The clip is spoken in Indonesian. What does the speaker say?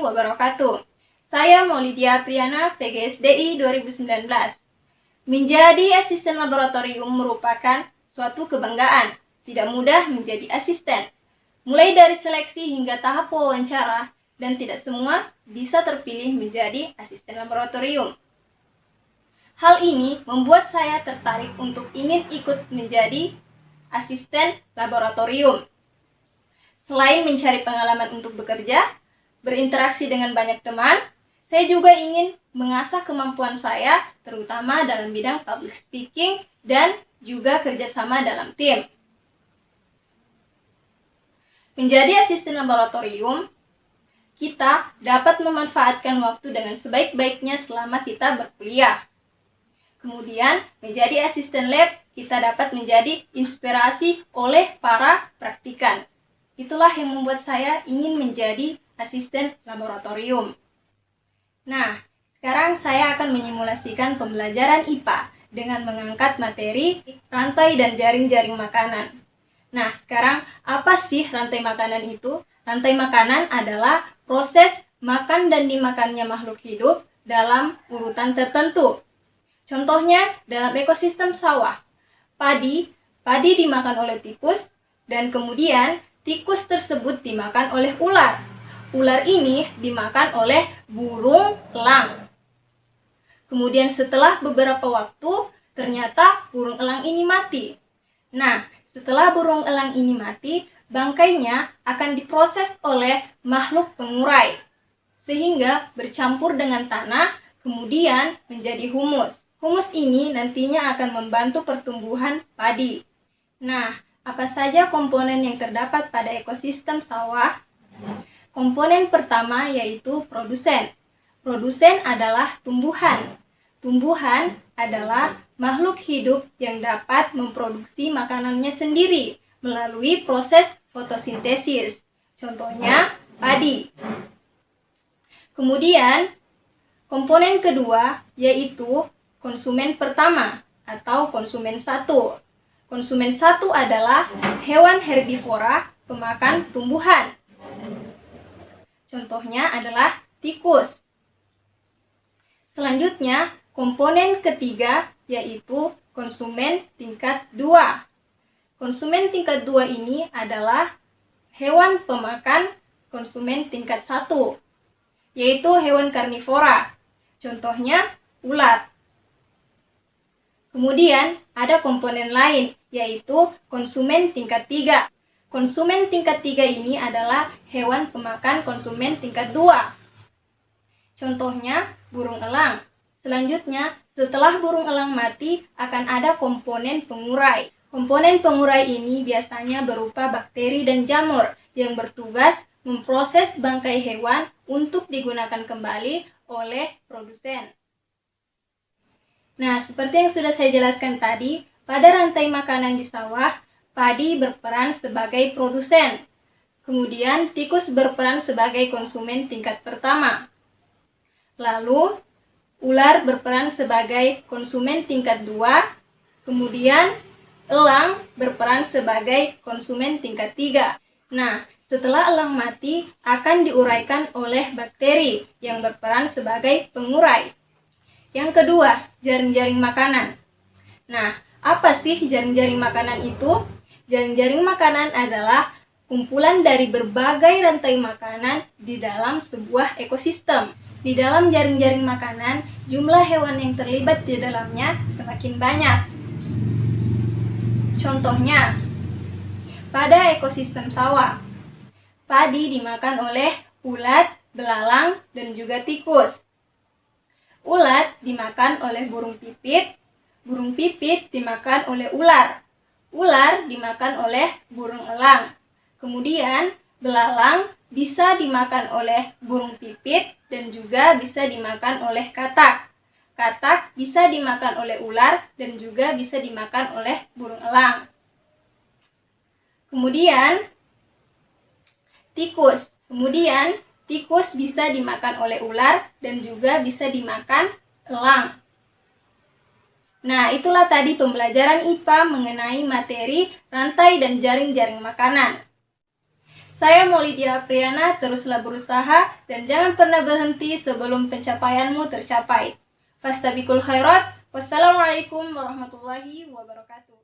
wabarakatuh. Saya Maulidia Priana, PGSDI 2019. Menjadi asisten laboratorium merupakan suatu kebanggaan. Tidak mudah menjadi asisten. Mulai dari seleksi hingga tahap wawancara, dan tidak semua bisa terpilih menjadi asisten laboratorium. Hal ini membuat saya tertarik untuk ingin ikut menjadi asisten laboratorium. Selain mencari pengalaman untuk bekerja, berinteraksi dengan banyak teman, saya juga ingin mengasah kemampuan saya, terutama dalam bidang public speaking dan juga kerjasama dalam tim. Menjadi asisten laboratorium, kita dapat memanfaatkan waktu dengan sebaik-baiknya selama kita berkuliah. Kemudian, menjadi asisten lab, kita dapat menjadi inspirasi oleh para praktikan. Itulah yang membuat saya ingin menjadi asisten laboratorium. Nah, sekarang saya akan menyimulasikan pembelajaran IPA dengan mengangkat materi rantai dan jaring-jaring makanan. Nah, sekarang apa sih rantai makanan itu? Rantai makanan adalah proses makan dan dimakannya makhluk hidup dalam urutan tertentu. Contohnya dalam ekosistem sawah, padi dimakan oleh tikus, dan kemudian tikus tersebut dimakan oleh ular. Ular ini dimakan oleh burung elang. Kemudian setelah beberapa waktu, ternyata burung elang ini mati. Nah, setelah burung elang ini mati, bangkainya akan diproses oleh makhluk pengurai, sehingga bercampur dengan tanah, kemudian menjadi humus. Humus ini nantinya akan membantu pertumbuhan padi. Nah, apa saja komponen yang terdapat pada ekosistem sawah? Komponen pertama yaitu produsen. Produsen adalah tumbuhan. Tumbuhan adalah makhluk hidup yang dapat memproduksi makanannya sendiri melalui proses fotosintesis. Contohnya, padi. Kemudian, komponen kedua yaitu konsumen pertama atau konsumen satu. Konsumen satu adalah hewan herbivora pemakan tumbuhan. Contohnya adalah tikus. Selanjutnya, komponen ketiga yaitu konsumen tingkat 2. Konsumen tingkat 2 ini adalah hewan pemakan konsumen tingkat 1, yaitu hewan karnivora. Contohnya ular. Kemudian ada komponen lain, yaitu konsumen tingkat 3. Konsumen tingkat 3 ini adalah hewan pemakan konsumen tingkat 2. Contohnya burung elang. Selanjutnya, setelah burung elang mati, akan ada komponen pengurai. Komponen pengurai ini biasanya berupa bakteri dan jamur yang bertugas memproses bangkai hewan untuk digunakan kembali oleh produsen. Nah, seperti yang sudah saya jelaskan tadi, pada rantai makanan di sawah, padi berperan sebagai produsen. Kemudian, tikus berperan sebagai konsumen tingkat pertama. Lalu, ular berperan sebagai konsumen tingkat 2. Kemudian, elang berperan sebagai konsumen tingkat 3. Nah, setelah elang mati, akan diuraikan oleh bakteri yang berperan sebagai pengurai. Yang kedua, jaring-jaring makanan. Nah, apa sih jaring-jaring makanan itu? Jaring-jaring makanan adalah kumpulan dari berbagai rantai makanan di dalam sebuah ekosistem. Di dalam jaring-jaring makanan, jumlah hewan yang terlibat di dalamnya semakin banyak. Contohnya, pada ekosistem sawah, padi dimakan oleh ulat, belalang, dan juga tikus. Ulat dimakan oleh burung pipit dimakan oleh ular dimakan oleh burung elang. Kemudian, belalang bisa dimakan oleh burung pipit dan juga bisa dimakan oleh katak. Katak bisa dimakan oleh ular dan juga bisa dimakan oleh burung elang. Kemudian, tikus. Tikus bisa dimakan oleh ular dan juga bisa dimakan elang. Nah, itulah tadi pembelajaran IPA mengenai materi rantai dan jaring-jaring makanan. Saya Maulidia Apriana, teruslah berusaha dan jangan pernah berhenti sebelum pencapaianmu tercapai. Fastabiqul khairat. Wassalamualaikum warahmatullahi wabarakatuh.